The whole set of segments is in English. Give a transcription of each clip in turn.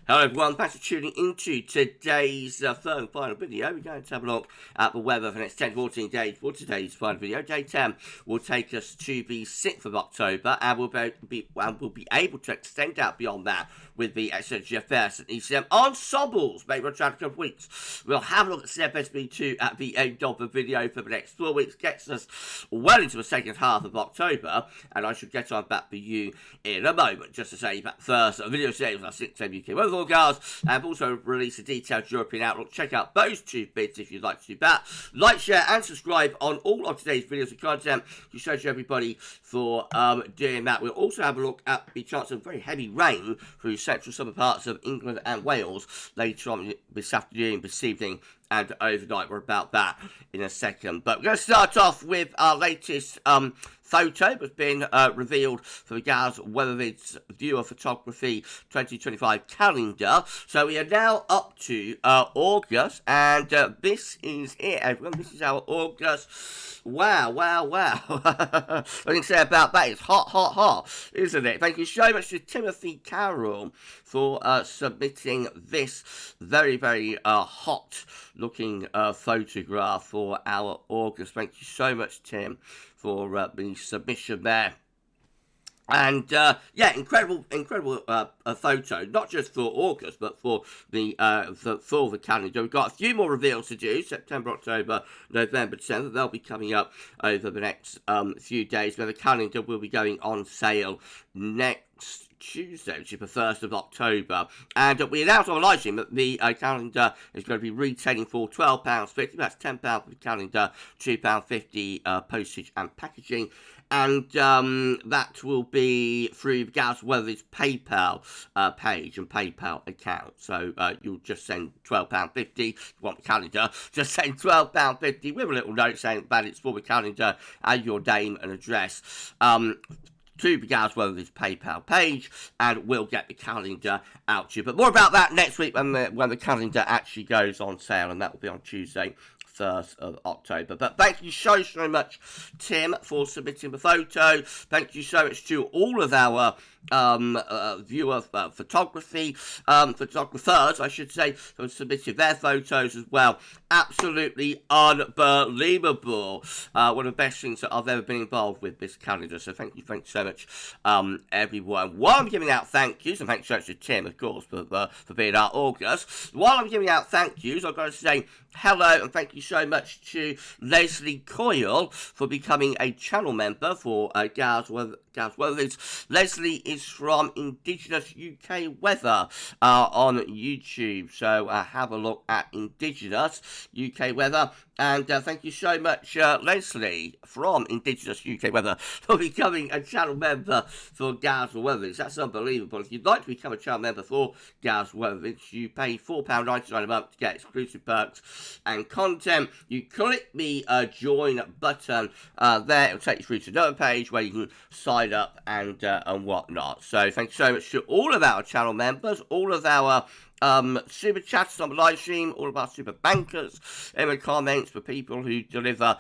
Hello everyone, thanks for tuning into today's third and final video. We're going to have a look at the weather for the next 10 14 days for today's final video. Day 10 will take us to the 6th of October, and we'll be able to extend out beyond that with the excellent GFS and ECM ensembles. Maybe we'll try a couple of weeks. We'll have a look at CFSB2 at the end of the video for the next 4 weeks. Gets us well into the second half of October, and I should get on back for you in a moment. Just to say that first video today was our 6th UK weather forecast. I've also released a detailed European outlook. Check out those two bits if you'd like to do that. Like, share, and subscribe on all of today's videos and content. You show to everybody for doing that. We'll also have a look at the chance of very heavy rain through central southern parts of England and Wales later on this afternoon, this evening, and overnight. We're about that in a second. But we're going to start off with our latest photo that's been revealed for the GavsWeatherVids Viewer Photography 2025 calendar. So we are now up to August, and this is it, everyone. This is our August. Wow. I can say about that, it's hot, isn't it? Thank you so much to Timothy Carroll for submitting this very hot looking photograph for our August. Thank you so much, Tim, for the submission there. And yeah, incredible photo, not just for August, but for the calendar. We've got a few more reveals to do: September, October, November, December. They'll be coming up over the next few days. Where the calendar will be going on sale next Tuesday, which is the 1st of October. And we announced on the live stream that the calendar is going to be retailing for £12.50. That's £10 for the calendar, £2.50 postage and packaging. And that will be through the GavsWeatherVids PayPal page and PayPal account. So you'll just send £12.50. If you want the calendar, just send £12.50 with a little note saying that it's for the calendar and your name and address. To the GavsWeatherVids PayPal page, and we'll get the calendar out to you. But more about that next week when the calendar actually goes on sale, and that will be on Tuesday, 1st of October. But thank you so much, Tim, for submitting the photo. Thank you so much to all of our viewer photographers, I should say, who have submitted their photos as well. Absolutely unbelievable. One of the best things that I've ever been involved with, this calendar. So thank you so much, everyone. While I'm giving out thank yous, and thanks so much to Tim, of course, for being our August. While I'm giving out thank yous, I've got to say hello and thank you so much to Leslie Coyle for becoming a channel member for GavsWeatherVids. Leslie is from Indigenous UK Weather on YouTube, so have a look at Indigenous UK Weather. And thank you so much, Leslie, from Indigenous UK Weather, for becoming a channel member for GavsWeatherVids. That's unbelievable. If you'd like to become a channel member for GavsWeatherVids, you pay £4.99 a month to get exclusive perks and content. You click the join button there. It'll take you through to another page where you can sign up and whatnot. So thank you so much to all of our channel members, all of our super chats on the live stream, all of our super bankers in the comments, for people who deliver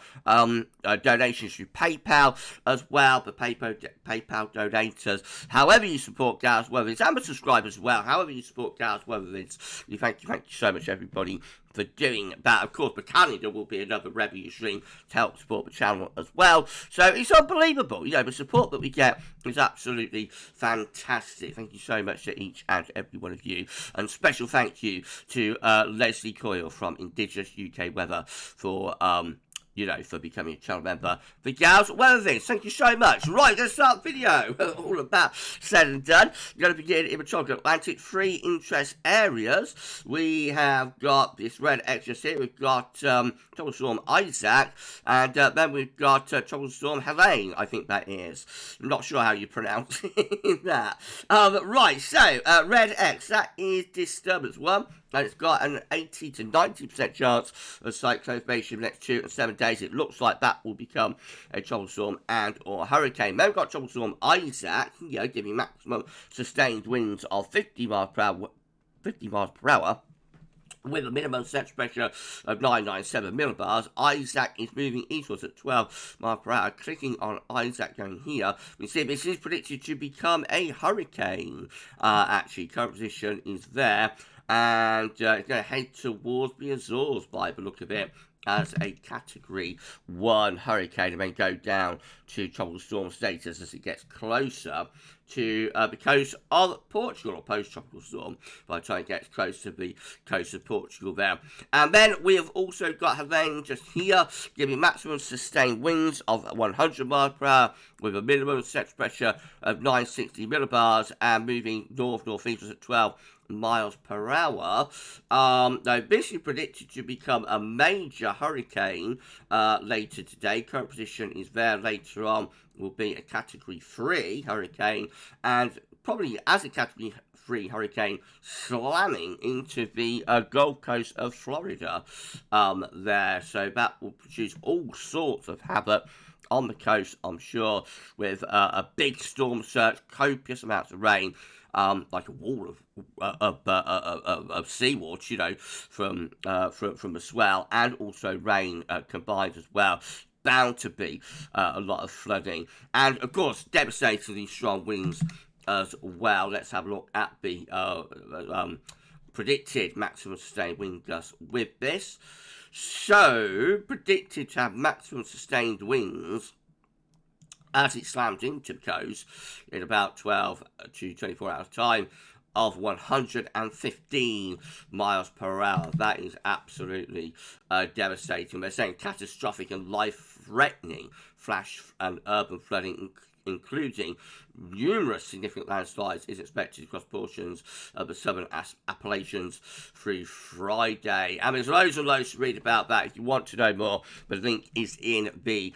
donations through PayPal as well, the PayPal donators. However you support GavsWeatherVids, and the subscribers as well, however you support GavsWeatherVids, thank you so much, everybody, for doing that. Of course, the calendar will be another revenue stream to help support the channel as well. So it's unbelievable. You know, the support that we get is absolutely fantastic. Thank you so much to each and every one of you. And special thank you to Leslie Coyle from Indigenous UK Weather for for becoming a channel member for GavsWeatherVids. Thank you so much. Right, let's start the video. All of that said and done. We're going to begin in the tropical Atlantic. 3 interest areas. We have got this red X just here. We've got Tropical Storm Isaac, and then we've got Tropical Storm Helene, I think that is. I'm not sure how you pronounce that. Right, so red X, that is disturbance 1. And it's got an 80 to 90% chance of cyclone formation in the next 2 and 7 days. It looks like that will become a tropical storm and or hurricane. Then we've got tropical storm Isaac, giving maximum sustained winds of 50 miles per hour. with a minimum set pressure of 997 millibars. Isaac is moving eastwards at 12 miles per hour. Clicking on Isaac going here, we see this is predicted to become a hurricane. Actually, current position is there, and it's going to head towards the Azores by the look of it, as a Category 1 hurricane, and then go down to tropical storm status as it gets closer to the coast of Portugal, or post-tropical storm, by the time it gets close to the coast of Portugal there. And then we have also got Helene just here, giving maximum sustained winds of 100 miles per hour, with a minimum set pressure of 960 millibars, and moving north-northeast at 12 miles per hour. Now, this is predicted to become a major hurricane later today. Current position is there. Later on will be a Category 3 hurricane, and probably as a Category 3 hurricane slamming into the Gulf Coast of Florida there. So that will produce all sorts of havoc on the coast, I'm sure, with a big storm surge, copious amounts of rain, like a wall of seawater, from the swell, and also rain combined as well. Bound to be a lot of flooding, and of course devastatingly strong winds as well. Let's have a look at the predicted maximum sustained wind gusts with this. So, predicted to have maximum sustained winds as it slams into the coast in about 12 to 24 hours time of 115 miles per hour. That is absolutely devastating. They're saying catastrophic and life-threatening flash and urban flooding, including numerous significant landslides, is expected across portions of the southern Appalachians through Friday. And there's loads and loads to read about that. If you want to know more, the link is in the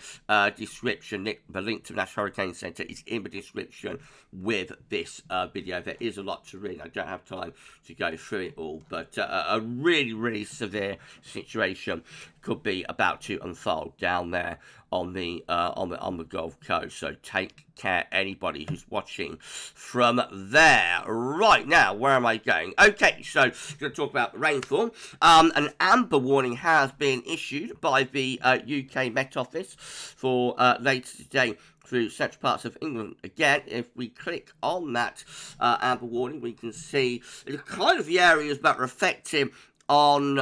description. The link to the National Hurricane Center is in the description with this video. There is a lot to read. I don't have time to go through it all, but a really, really severe situation could be about to unfold down there on the Gulf Coast. So take care, anybody who's watching from there. Right, now, where am I going? Okay, so I'm going to talk about rainfall. An amber warning has been issued by the UK Met Office for later today through central parts of England. Again, if we click on that amber warning, we can see the kind of the areas that are affected on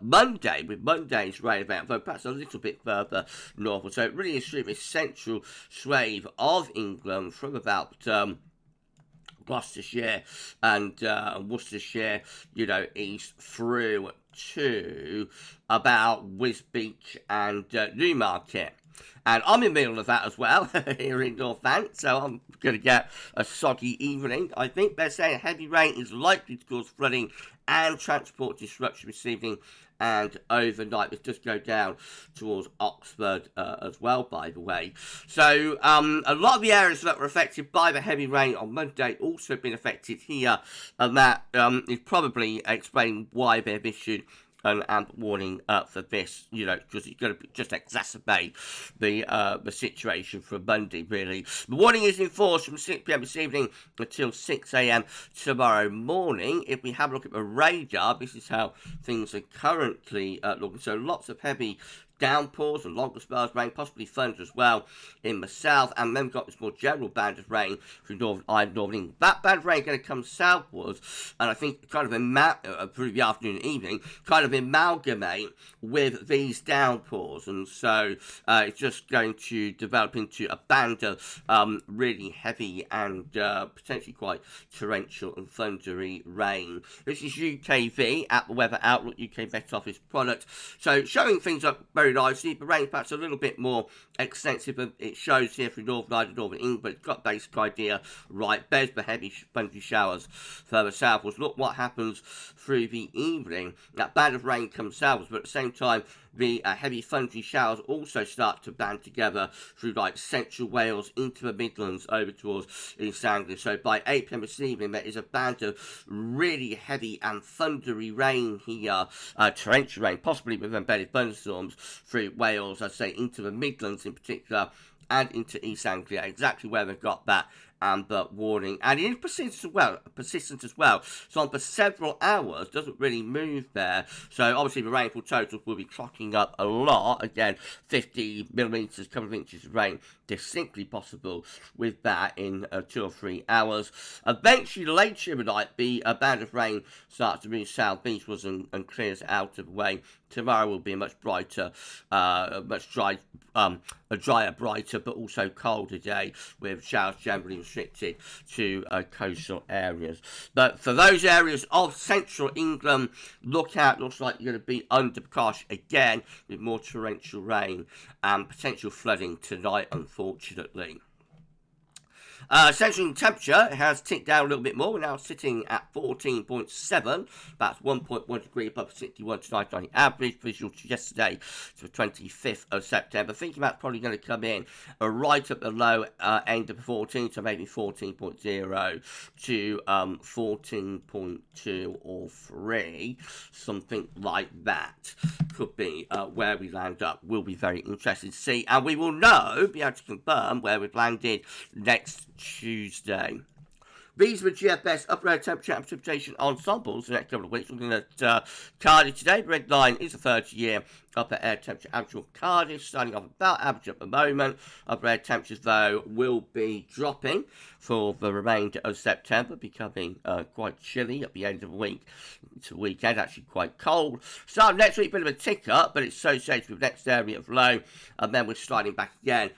Monday, with Monday's rain event, though perhaps a little bit further northward. So it really is through this central swathe of England from about Gloucestershire and Worcestershire, east through to about Wisbech and Newmarket. And I'm in the middle of that as well, here in Northant, so I'm going to get a soggy evening. I think they're saying heavy rain is likely to cause flooding and transport disruption this evening and overnight. Let's just go down towards Oxford as well, by the way. So a lot of the areas that were affected by the heavy rain on Monday also been affected here, and that is probably explaining why they've issued an amber warning for this, because it's going to just exacerbate the situation for Monday, really. The warning is in force from 6 p.m. this evening until 6 a.m. tomorrow morning. If we have a look at the radar, this is how things are currently looking. So lots of heavy downpours and longer spells of rain, possibly thunder as well in the south, and then we've got this more general band of rain through northern England. That band of rain is going to come southwards, and I think kind of through the afternoon and evening, kind of amalgamate with these downpours, and so it's just going to develop into a band of really heavy and potentially quite torrential and thundery rain. This is UKV at the Weather Outlook, UK Met Office product, so showing things up very nicely. The rain perhaps a little bit more extensive than it shows here for Northern Ireland, Northern England, but it's got a basic idea right. There's the heavy thundery showers further southwards. Look what happens through the evening. That band of rain comes southwards, but at the same time, the heavy thundery showers also start to band together through like central Wales into the Midlands over towards East Anglia. So by 8 p.m. this evening, there is a band of really heavy and thundery rain here, torrential rain, possibly with embedded thunderstorms through Wales, I'd say into the Midlands in particular, and into East Anglia. Exactly where they've got that amber warning, and it is persistent as well. So on for several hours, doesn't really move there. So obviously the rainfall totals will be clocking up a lot. Again, 50 millimeters, couple of inches of rain, distinctly possible with that in 2 or 3 hours. Eventually, later in the night, the band of rain starts to move southeastwards and clears out of the way. Tomorrow will be a much brighter, a drier, brighter, but also colder day, with showers generally restricted to coastal areas. But for those areas of central England, look out, looks like you're going to be under precaution again, with more torrential rain and potential flooding tonight, unfortunately. Central temperature has ticked down a little bit more. We're now sitting at 14.7. That's 1.1 degree above 61 tonight on the average. Visual to yesterday, to the 25th of September. Thinking that's probably going to come in right at the low end of 14, so maybe 14.0 to 14.2 or 3. Something like that could be where we land up. Will be very interesting to see. And we will be able to confirm where we've landed next Tuesday. These were GFS upper air temperature and precipitation ensembles the next couple of weeks. Looking at Cardiff today, the red line is a 30-year upper air temperature actual Cardiff, starting off about average at the moment. Upper air temperatures, though, will be dropping for the remainder of September, becoming quite chilly at the end of the week to weekend, actually quite cold. Starting next week, a bit of a tick up, but it's associated with the next area of low, and then we're sliding back again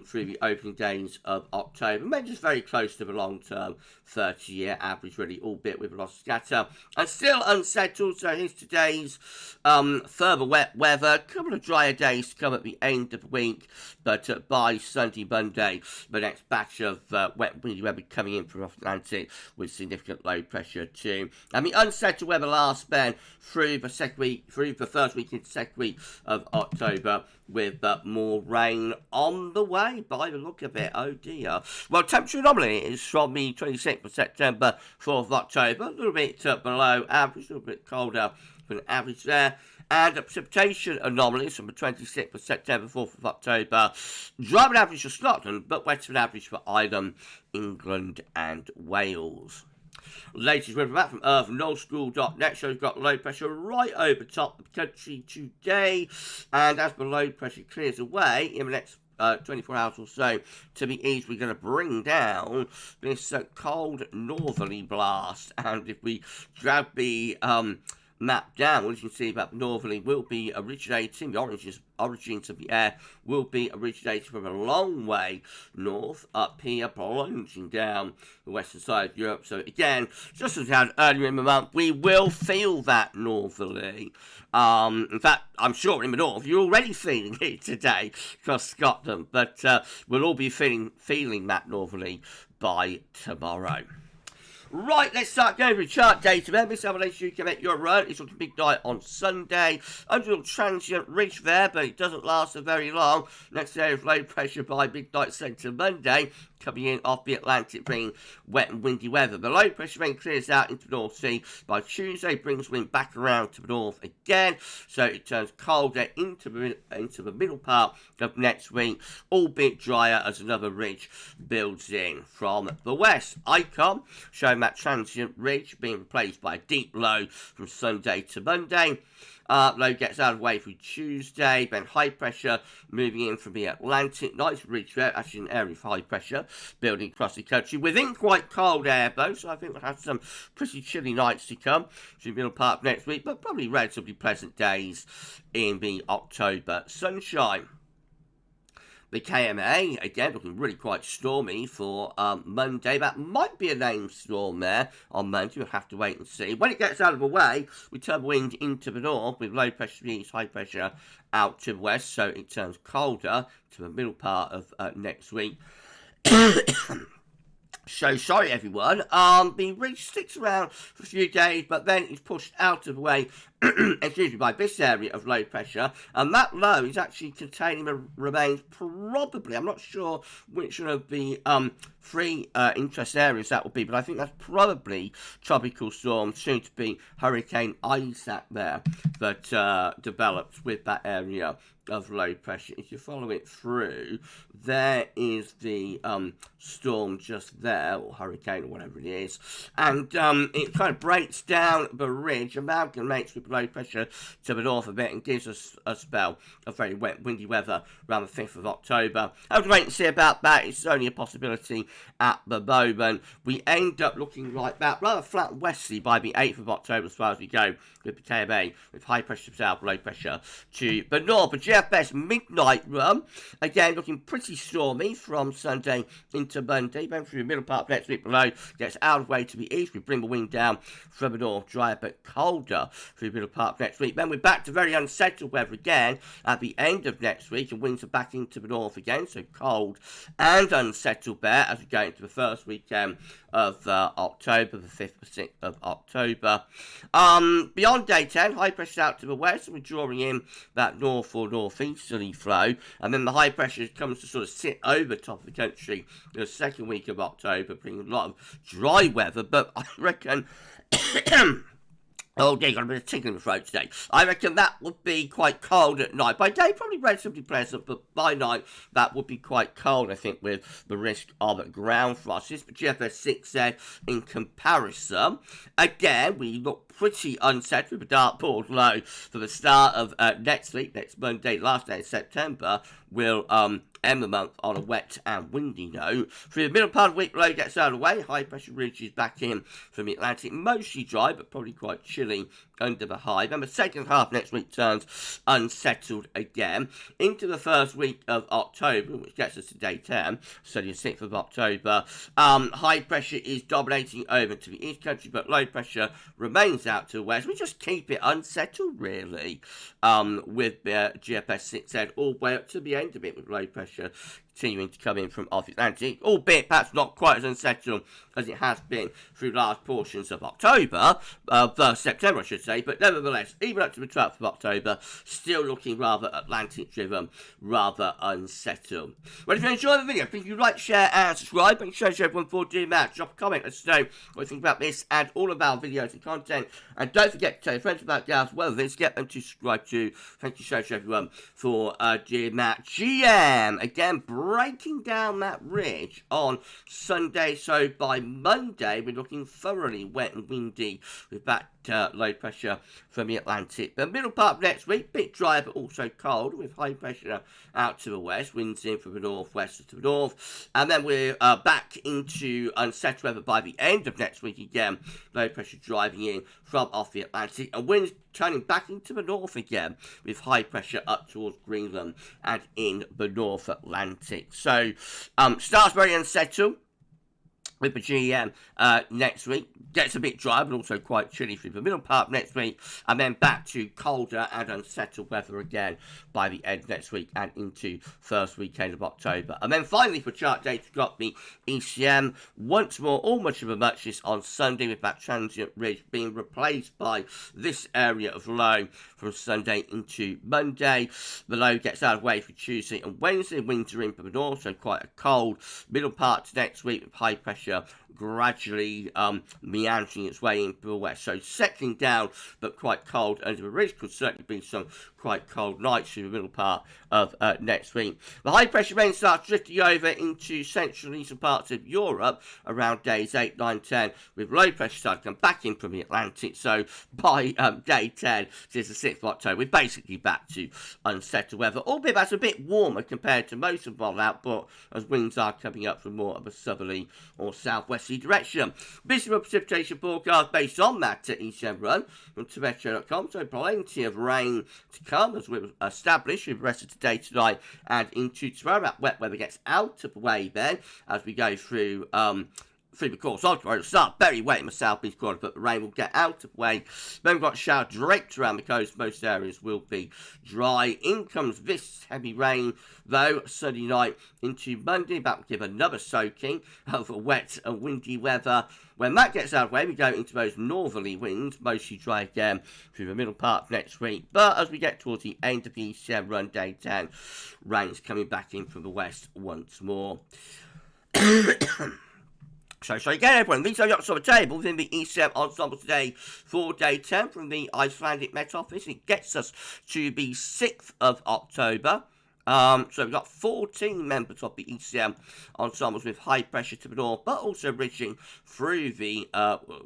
through the opening days of October. Maybe just very close to the long-term 30-year average, really, albeit with a lot of scatter. And still unsettled, so here's today's further wet weather. A couple of drier days to come at the end of the week, but by Sunday, Monday, the next batch of wet, windy weather coming in from off Atlantic with significant low pressure too. And the unsettled weather lasts then through the first week into second week of October, with more rain on the way by the look of it. Oh dear. Well, temperature anomaly is from the 26th of September, 4th of October, a little bit below average, a little bit colder than average there. And a precipitation anomaly from the 26th of September, 4th of October, drier than average for Scotland, but wetter than average for Ireland, England and Wales. Latest weather map from earthnullschool.net shows we've got low pressure right over top of the country today, and as the low pressure clears away in the next 24 hours or so to the east, we're going to bring down this cold northerly blast. And if we grab the map down, as you can see, that northerly will be originating, the origins of the air will be originating from a long way north up here, plunging down the western side of Europe. So again, just as we had earlier in the month, we will feel that northerly. In fact, I'm sure in the north you're already feeling it today across Scotland, but we'll all be feeling that northerly by tomorrow. Right, let's start going with chart data then. This elevation you can make your own. It's looking big night on Sunday. Under transient ridge there, but it doesn't last for very long. Next area of low pressure by midnight centre Monday, coming in off the Atlantic, bringing wet and windy weather. The low pressure rain clears out into the North Sea by Tuesday, brings wind back around to the north again, so it turns colder into the middle part of next week, albeit drier as another ridge builds in from the west. Icon showing that transient ridge being replaced by a deep low from Sunday to Monday. Low gets out of the way through Tuesday, then high pressure moving in from the Atlantic. Nice ridge there, actually an area of high pressure building across the country. Within quite cold air though, so I think we'll have some pretty chilly nights to come through the middle part of next week, but probably relatively pleasant days in the October sunshine. The KMA, again, looking really quite stormy for Monday. That might be a named storm there on Monday. We'll have to wait and see. When it gets out of the way, we turn the wind into the north with low pressure to the east, high pressure out to the west. So it turns colder to the middle part of next week. So sorry everyone, the ridge sticks around for a few days, but then it's pushed out of the way excuse me, by this area of low pressure, and that low is actually remains probably, I'm not sure which one of the three interest areas that will be, but I think that's probably tropical storm, soon to be Hurricane Isaac there, that develops with that area of low pressure. If you follow it through, there is the storm just there, or hurricane, or whatever it is, and it kind of breaks down the ridge, amalgamates with low pressure to the north a bit, and gives us a spell of very wet, windy weather around the 5th of October. I have to wait and see about that. It's only a possibility at the moment. We end up looking like that, rather flat westerly by the 8th of October as far as we go with the KMA, with high pressure to south, low pressure to the north. The GFS midnight run, again looking pretty stormy from Sunday into Monday, then through the middle part of next week below, gets out of the way to the east, we bring the wind down from the north, drier but colder through the middle part of next week. Then we're back to very unsettled weather again at the end of next week, and winds are back into the north again, so cold and unsettled there as we go into the first weekend of October, the 5th or 6th of October. Beyond day 10, high pressure out to the west, and we're drawing in that north or northeasterly flow, and then the high pressure comes to sort of sit over top of the country in the second week of October, bringing a lot of dry weather, but I reckon oh dear, got a bit of tickle in the throat today. I reckon that would be quite cold at night. By day, probably relatively pleasant, but by night, that would be quite cold, I think, with the risk of ground frost. This is GFS 6 there in comparison. Again, we look pretty unsettled with a dark board low for the start of next week, next Monday, last day of September. Will end the month on a wet and windy note. Through the middle part of the week, low gets out of the way. High pressure ridge is back in from the Atlantic, mostly dry, but probably quite chilly under the high. Then the second half next week turns unsettled again into the first week of October, which gets us to day 10, so the 6th of October. High pressure is dominating over to the east country, but low pressure remains out to the west. We just keep it unsettled, really, with GFS 6Z all the way up to the end of it, with low pressure continuing to come in from off the Atlantic, albeit perhaps not quite as unsettled as it has been through large portions of October, September I should say, but nevertheless, even up to the 12th of October, still looking rather Atlantic-driven, rather unsettled. Well, if you enjoyed the video, please you like, share, and subscribe. Make sure to show everyone for doing that. Drop a comment, let us know what you think about this and all of our videos and content. And don't forget to tell your friends about GavsWeatherVids, get them to subscribe too. Thank you so much, everyone, for doing that. GM, again, breaking down that ridge on Sunday, so by Monday we're looking thoroughly wet and windy with that low pressure from the Atlantic. The middle part of next week, bit dry but also cold with high pressure out to the west, winds in from the northwest to the north, and then we're back into unsettled weather by the end of next week again, low pressure driving in from off the Atlantic, and winds turning back into the north again with high pressure up towards Greenland and in the North Atlantic. So starts very unsettled with the GEM next week. Gets a bit dry, but also quite chilly through the middle part next week, and then back to colder and unsettled weather again by the end of next week and into first weekend of October. And then finally for chart data, we've got the ECM once more, all much of a muchness on Sunday, with that transient ridge being replaced by this area of low from Sunday into Monday. The low gets out of the way for Tuesday and Wednesday. Winds are in from the north, so quite a cold middle part to next week with high pressure gradually meandering its way into the west. So settling down, but quite cold under the ridge. Could certainly be some quite cold nights through the middle part of next week. The high pressure rain starts drifting over into central and eastern parts of Europe around days 8, 9, 10, with low pressure starting to come back in from the Atlantic. So by day 10, since the 6th of October, we're basically back to unsettled weather, albeit that's a bit warmer compared to most of our output, as winds are coming up from more of a southerly or southwesterly direction. Visible precipitation forecast based on that ECM run from Torrential.com, so plenty of rain to come as we've established with the rest of today, tonight, and into tomorrow. That wet weather gets out of the way then as we go through through the course of tomorrow. It'll start very wet in the southeast corner, but the rain will get out of the way. Then we've got shower draped around the coast. Most areas will be dry. In comes this heavy rain, though, Sunday night into Monday. That will give another soaking of wet and windy weather. When that gets out of the way, we go into those northerly winds, mostly dry again through the middle part of next week. But as we get towards the end of the ECM run, day 10, rain's coming back in from the west once more. So again, everyone, these are the October table within the ECM ensemble today for day 10 from the Icelandic Met Office. It gets us to the 6th of October. So we've got 14 members of the ECM ensembles with high pressure to the north, but also reaching through the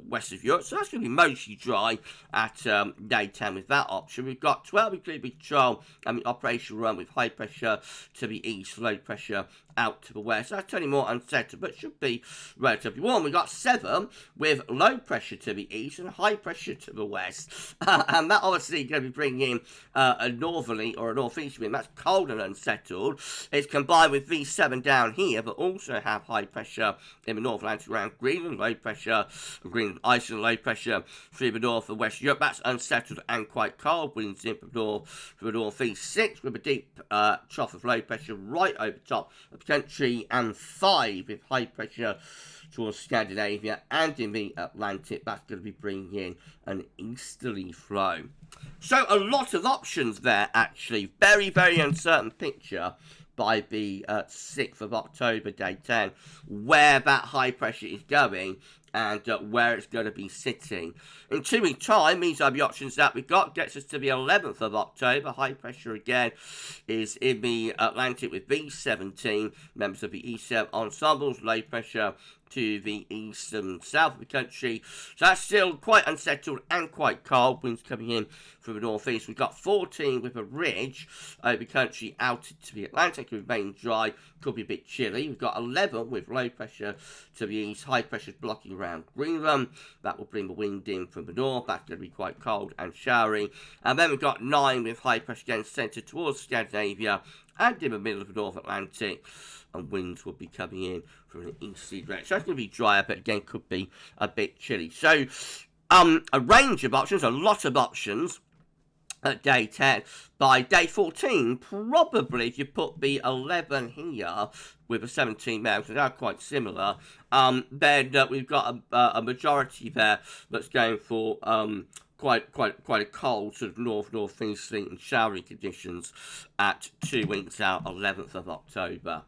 west of Europe. So that's going to be mostly dry at day 10 with that option. We've got 12 including control and the operational run with high pressure to the east, low pressure out to the west. That's turning more unsettled, but should be relatively warm. We've got 7 with low pressure to the east and high pressure to the west. And that obviously going to be bringing in a northerly or a northeast wind. That's cold and unsettled. It's combined with V7 down here, but also have high pressure in the North Atlantic around Greenland, low pressure, Greenland, Iceland, low pressure through the north and west Europe. That's unsettled and quite cold. Winds in from the northeast. 6 with a deep trough of low pressure right over top of the country, and 5 with high pressure towards Scandinavia and in the Atlantic. That's going to be bringing in an easterly flow. So a lot of options there, actually. Very, very uncertain picture by the 6th of October, day 10, where that high pressure is going and where it's going to be sitting. In 2 weeks' time, these are the options that we've got. Gets us to the 11th of October. High pressure again is in the Atlantic with V17. Members of the ECM ensembles. Low pressure to the east and south of the country. So that's still quite unsettled and quite cold. Winds coming in from the northeast. We've got 14 with a ridge over the country out to the Atlantic. It remains dry. Could be a bit chilly. We've got 11 with low pressure to the east. High pressure blocking around Greenland. That will bring the wind in from the north. That's going to be quite cold and showery. And then we've got 9 with high pressure again centred towards Scandinavia and in the middle of the North Atlantic. And winds will be coming in from an easterly direction. So it's going to be drier, but again, could be a bit chilly. So, a range of options, a lot of options at day 10. By day 14, probably if you put the 11 here with a 17 there, because they are quite similar, then we've got a majority there that's going for quite a cold sort of northeasterly and showery conditions at 2 weeks out, 11th of October.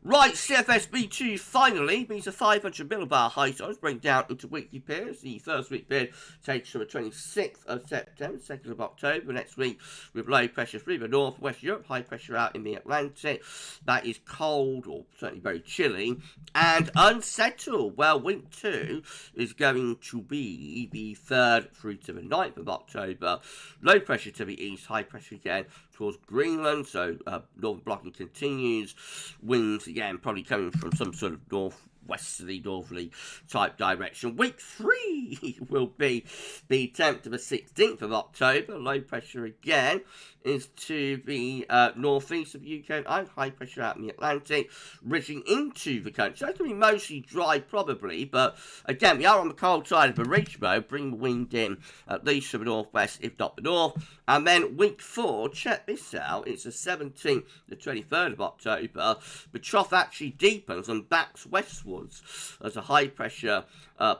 Right, CFS B2 finally. These are 500 millibar high times, break down into weekly periods. The first week period takes from the 26th of September, 2nd of October. Next week, with low pressure through the north, west Europe, high pressure out in the Atlantic. That is cold, or certainly very chilly, and unsettled. Well, week 2 is going to be the 3rd through to the 9th of October. Low pressure to the east, high pressure again towards Greenland, so northern blocking continues. Winds again probably coming from some sort of northerly type direction. Week 3 will be the 10th to the 16th of October. Low pressure again is to the northeast of the UK and high pressure out in the Atlantic, ridging into the country. So it's going to be mostly dry probably, but again, we are on the cold side of the ridge though, bring the wind in at least from the northwest, if not the north. And then week 4, check this out, it's the 17th to the 23rd of October. The trough actually deepens and backs westwards as a high pressure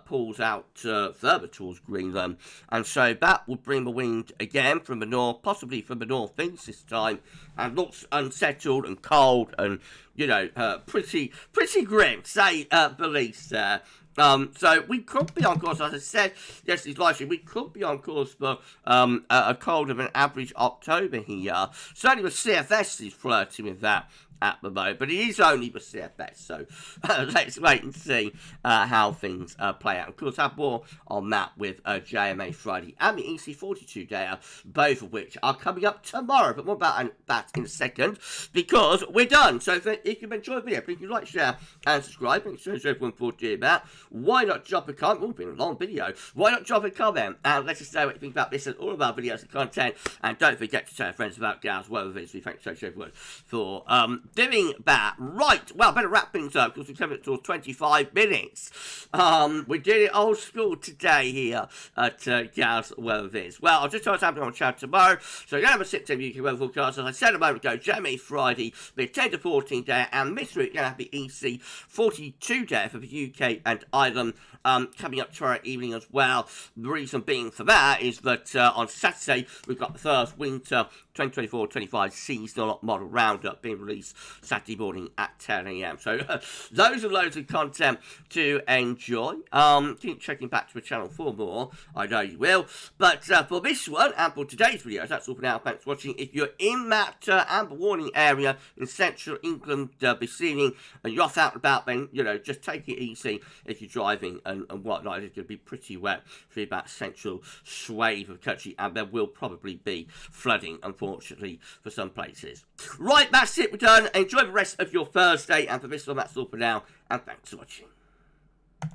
pulls out further towards Greenland. And so that will bring the wind again from the north, possibly from the northeast this time, and looks unsettled and cold and, you know, pretty grim, say the least there. So we could be on course, as I said yesterday's live stream, we could be on course for a colder than average October here. Certainly with CFS is flirting with that at the moment, but it is only the CFS, so let's wait and see how things play out. Of course, I have more on that with JMA Friday and the EC42 day, both of which are coming up tomorrow, but more about that in a second, because we're done. So if you've enjoyed the video, please like, share, and subscribe. Thanks so much everyone for doing that. Why not drop a comment? Oh, been a long video. Why not drop a comment and let us know what you think about this and all of our videos and content, and don't forget to tell your friends about GavsWeatherVids. We thank so much everyone for doing that. Right, well, better wrap things up because we've come up to 25 minutes. We did it old school today here at GavsWeatherVids. Well, I'll just tell us happening on chat tomorrow. So you're going to have a 6 day UK weather forecast. As I said a moment ago, Germany Friday, be a 10 to 14 day, and this week you're going to have the EC 42 day for the UK and Ireland. Coming up tomorrow evening as well. The reason being for that is that on Saturday we've got the first winter 2024-25 seasonal model roundup being released Saturday morning at 10 a.m. So loads and loads of content to enjoy. Keep checking back to the channel for more. I know you will. But for this one and for today's video, that's all for now. Thanks for watching. If you're in that amber warning area in central England this evening and you're off out and about, then just take it easy if you're driving and whatnot. It's going to be pretty wet through that central swathe of the country, and there will probably be flooding, unfortunately, for some places. Right, that's it. We're done. Enjoy the rest of your Thursday, and for this one, that's all for now, and thanks for watching.